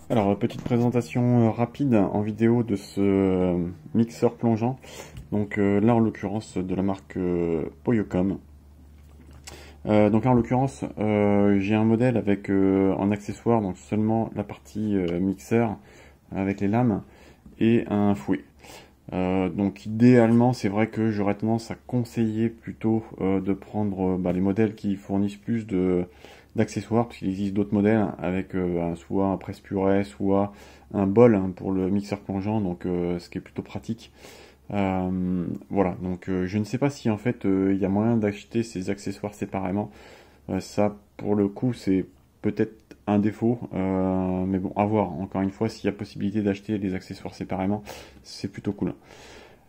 Alors, petite présentation rapide en vidéo de ce mixeur plongeant. Donc là, en l'occurrence, de la marque Poyocom. Donc là, en l'occurrence, j'ai un modèle avec en accessoire, donc seulement la partie mixeur avec les lames et un fouet. Donc idéalement, c'est vrai que j'aurais tendance à conseiller plutôt de prendre les modèles qui fournissent plus d'accessoires, parce qu'il existe d'autres modèles avec soit un presse-purée, soit un bol pour le mixeur plongeant, donc ce qui est plutôt pratique. Voilà, donc je ne sais pas si en fait il y a moyen d'acheter ces accessoires séparément. Ça, pour le coup, c'est peut-être un défaut, mais bon, à voir. Encore une fois, s'il y a possibilité d'acheter les accessoires séparément, c'est plutôt cool.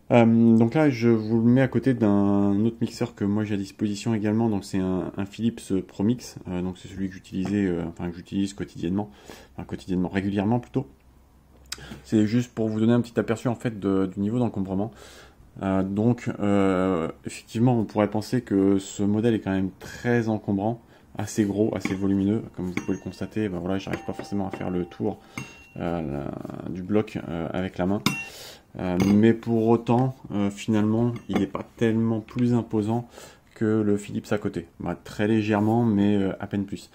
Donc là, je vous le mets à côté d'un autre mixeur que moi j'ai à disposition également. Donc c'est un Philips ProMix. Donc c'est celui que j'utilisais, que j'utilise quotidiennement, régulièrement plutôt. C'est juste pour vous donner un petit aperçu en fait du niveau d'encombrement. Effectivement, on pourrait penser que ce modèle est quand même très encombrant, assez gros, assez volumineux. Comme vous pouvez le constater, voilà, j'arrive pas forcément à faire le tour du bloc avec la main. Mais pour autant, finalement, il n'est pas tellement plus imposant que le Philips à côté. Très légèrement, mais à peine plus.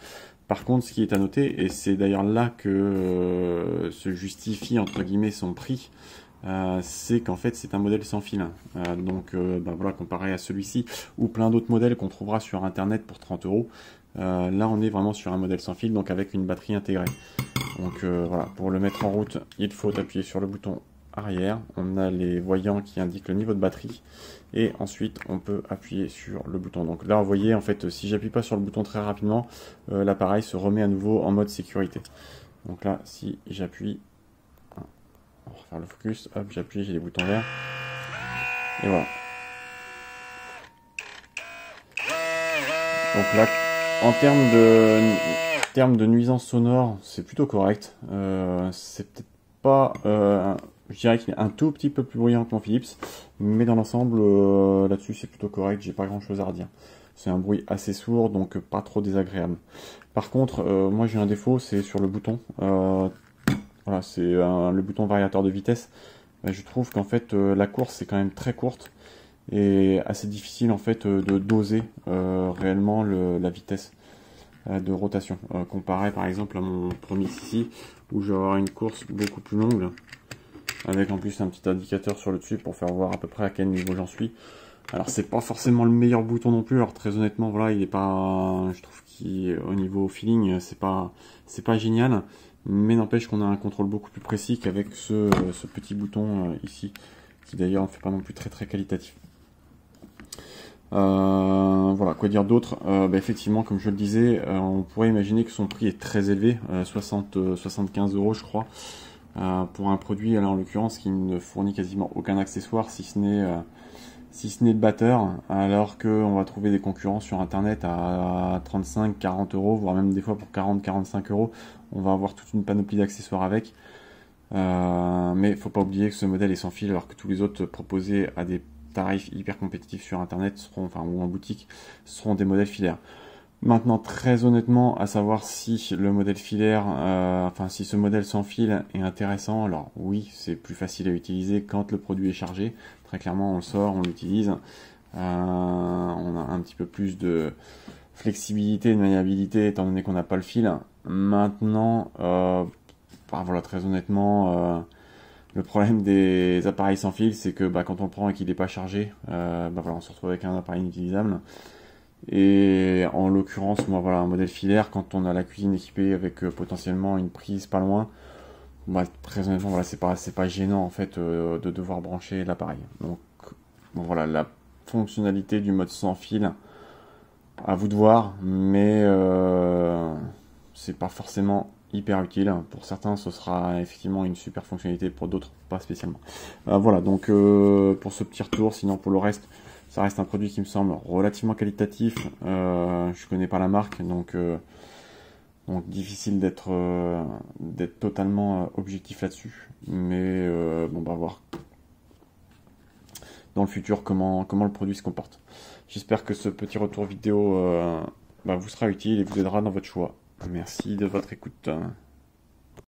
Par contre, ce qui est à noter, et c'est d'ailleurs là que se justifie entre guillemets son prix, c'est qu'en fait c'est un modèle sans fil. Voilà, comparé à celui-ci ou plein d'autres modèles qu'on trouvera sur internet pour 30 euros. Là on est vraiment sur un modèle sans fil, donc avec une batterie intégrée. Donc voilà, pour le mettre en route, il faut appuyer sur le bouton arrière. On a les voyants qui indiquent le niveau de batterie. Et ensuite, on peut appuyer sur le bouton. Donc là, vous voyez, en fait, si j'appuie pas sur le bouton très rapidement, l'appareil se remet à nouveau en mode sécurité. Donc là, si j'appuie, on va refaire le focus, hop, j'appuie, j'ai les boutons verts. Et voilà. Donc là, en termes de nuisance sonore, c'est plutôt correct. C'est peut-être pas... je dirais qu'il est un tout petit peu plus bruyant que mon Philips, mais dans l'ensemble, là-dessus, c'est plutôt correct, j'ai pas grand-chose à redire. C'est un bruit assez sourd, donc pas trop désagréable. Par contre, moi j'ai un défaut, c'est sur le bouton. Voilà, c'est le bouton variateur de vitesse. Je trouve qu'en fait, la course est quand même très courte et assez difficile en fait de doser réellement la vitesse de rotation. Comparé par exemple à mon premier ici, où je vais avoir une course beaucoup plus longue, avec en plus un petit indicateur sur le dessus pour faire voir à peu près à quel niveau j'en suis. Alors c'est pas forcément le meilleur bouton non plus, alors très honnêtement voilà, il est pas, je trouve qu'au niveau feeling c'est pas génial, mais n'empêche qu'on a un contrôle beaucoup plus précis qu'avec ce petit bouton ici, qui d'ailleurs ne fait pas non plus très qualitatif. Voilà, quoi dire d'autre. Effectivement, comme je le disais, on pourrait imaginer que son prix est très élevé, 75 euros je crois, pour un produit, là, en l'occurrence, qui ne fournit quasiment aucun accessoire, si ce n'est de batteur, alors qu'on va trouver des concurrents sur internet à 35-40 euros, voire même des fois pour 40-45 euros, on va avoir toute une panoplie d'accessoires avec. Mais faut pas oublier que ce modèle est sans fil, alors que tous les autres proposés à des tarifs hyper compétitifs sur internet ou en boutique seront des modèles filaires. Maintenant, très honnêtement, à savoir si le modèle filaire, si ce modèle sans fil est intéressant, alors oui, c'est plus facile à utiliser quand le produit est chargé. Très clairement, on le sort, on l'utilise. On a un petit peu plus de flexibilité, de maniabilité, étant donné qu'on n'a pas le fil. Maintenant, voilà, très honnêtement, le problème des appareils sans fil, c'est que quand on le prend et qu'il n'est pas chargé, on se retrouve avec un appareil inutilisable. Et en l'occurrence, moi voilà, un modèle filaire, quand on a la cuisine équipée avec potentiellement une prise pas loin, très honnêtement, voilà, c'est pas gênant en fait de devoir brancher l'appareil. Donc voilà, la fonctionnalité du mode sans fil, à vous de voir, mais c'est pas forcément hyper utile. Pour certains, ce sera effectivement une super fonctionnalité, pour d'autres, pas spécialement. Voilà, donc pour ce petit retour, sinon pour le reste, ça reste un produit qui me semble relativement qualitatif. Je connais pas la marque, donc difficile d'être totalement objectif là-dessus. Mais voir dans le futur comment le produit se comporte. J'espère que ce petit retour vidéo vous sera utile et vous aidera dans votre choix. Merci de votre écoute.